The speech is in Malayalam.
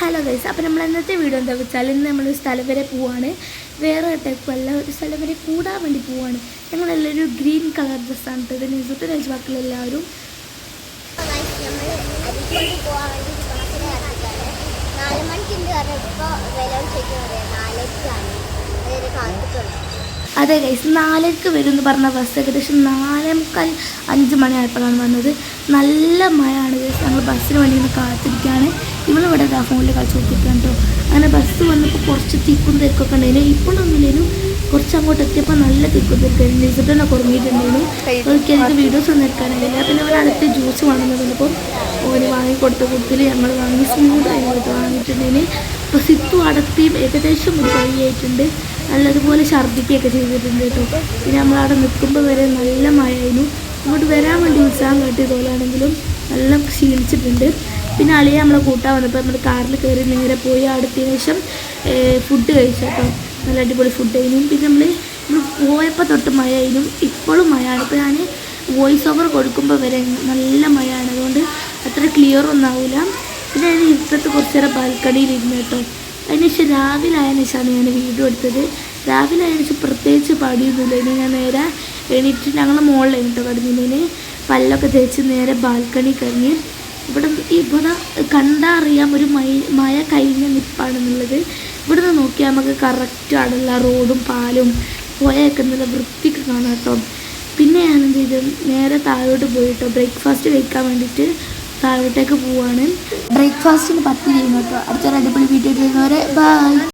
ഹലോ ഗൈസ്, അപ്പോൾ നമ്മൾ ഇന്നത്തെ വീഡിയോ എന്താ വെച്ചാൽ ഇന്ന് നമ്മളൊരു സ്ഥലം വരെ പോവാണ്. വേറെ ടൈപ്പല്ല, ഒരു സ്ഥലം വരെ കൂടാൻ വേണ്ടി പോവാണ്. ഞങ്ങളെല്ലാവരും ഗ്രീൻ കളർ ഡ്രസ്സാണ് ഇട്ടത്. നെയ്സൂട്ട് നെയ്സ്വാക്കളെല്ലാവരും അതെ ഗൈസ്, 4:00 വരും എന്ന് പറഞ്ഞ ബസ് ഏകദേശം 4:45 5 മണിയായപ്പോഴാണ് വന്നത്. നല്ല മഴയാണ് ഗൈസ്. ഞങ്ങൾ ബസ്സിന് വേണ്ടി ഇന്ന് കാത്തിരിക്കുകയാണ്. ഇവളിവിടെ ഫോണിൽ കളിച്ച് കൊടുത്തിരിക്കുകയാണ് കേട്ടോ. അങ്ങനെ ബസ് വന്നപ്പോൾ കുറച്ച് തിക്കും തിരക്കൊക്കെ ഉണ്ടായിരുന്നു. ഇപ്പോഴൊന്നുമില്ലേനും കുറച്ച് അങ്ങോട്ട് എത്തിയപ്പോൾ നല്ല തിക്കും തിരക്കായിരുന്നു. നെയ്സൂട്ട് തന്നെ കുറഞ്ഞിട്ടുണ്ടായിരുന്നു. എനിക്ക് വീഡിയോസ് ഒന്നും എടുക്കാനായില്ല. പിന്നെ ഒരടുത്ത് ജ്യൂസ് വേണമെന്ന് പറഞ്ഞപ്പോൾ ഓന് വാങ്ങിക്കൊടുത്ത കൂട്ടത്തിൽ ഞങ്ങൾ വാങ്ങി സ്മൂത്ത് ആയിട്ട് വാങ്ങിയിട്ടുണ്ടെങ്കിൽ. ഇപ്പോൾ സിത്തു അടത്തിയും ഏകദേശം ഒരു വഴിയായിട്ടുണ്ട്. നല്ലതുപോലെ ഛർദ്ദിക്കുകയൊക്കെ ചെയ്തിട്ടുണ്ട് കേട്ടോ. പിന്നെ നമ്മളവിടെ നിൽക്കുമ്പോൾ വരെ നല്ല മഴയായിരുന്നു. ഇങ്ങോട്ട് വരാൻ വേണ്ടി ഉത്സാഹം കാട്ടിയതുപോലാണെങ്കിലും നല്ല ക്ഷീണിച്ചിട്ടുണ്ട്. പിന്നെ അളിയെ നമ്മളെ കൂട്ടാൻ വന്നപ്പോൾ നമ്മൾ കാറിൽ കയറി നേരെ പോയി അടുത്തതിന് ശേഷം ഫുഡ് കഴിച്ചു കേട്ടോ. നല്ല അടിപൊളി ഫുഡ് ആയിരുന്നു. പിന്നെ നമ്മൾ പോയപ്പോൾ തൊട്ട് മഴയായിരുന്നു, ഇപ്പോഴും മഴയാണ്. ഇപ്പോൾ ഞാൻ വോയിസ് ഓവർ കൊടുക്കുമ്പോൾ വരെ നല്ല മഴയാണ്, അതുകൊണ്ട് അത്ര ക്ലിയർ ഒന്നും ആവില്ല. പിന്നെ അതിന് ഇപ്പുറത്ത് കുറച്ച് നേരം ബാൽക്കണിയിൽ ഇരുന്ന് കേട്ടോ. അതിനുശേഷം രാവിലെ ആയതിനു ശേഷമാണ് ഞാൻ വീഡിയോ എടുത്തത്. രാവിലെ ആയതിനു ശേഷം പ്രത്യേകിച്ച് പടിയൊന്നുമില്ല. ഇനി ഞാൻ നേരെ എണീറ്റ് ഞങ്ങൾ മുകളിലായിരുന്നു കേട്ടോ കിടന്നതിന്. പല്ലൊക്കെ തേച്ച് നേരെ ബാൽക്കണി കഴിഞ്ഞ് ഇവിടെ കണ്ടാൽ അറിയാം ഒരു മഴ കഴിഞ്ഞ നിപ്പാണെന്നുള്ളത്. ഇവിടുന്ന് നോക്കിയാൽ നമുക്ക് കറക്റ്റാണുള്ള റോഡും പാലും പുഴയൊക്കെ നല്ല വൃത്തിക്ക് കാണാം കേട്ടോ. പിന്നെ ഞാൻ എന്ത് ചെയ്തു, നേരെ താഴോട്ട് പോയിട്ടോ ബ്രേക്ക്ഫാസ്റ്റ് കഴിക്കാൻ വേണ്ടിയിട്ട് താഴോട്ടേക്ക് പോവാണ്. ബ്രേക്ക്ഫാസ്റ്റിന് 10 ചെയ്യുന്നു കേട്ടോ. അടുത്തൊരു അടിപൊളി വീഡിയോ ചെയ്യുന്നവരെ ബൈ.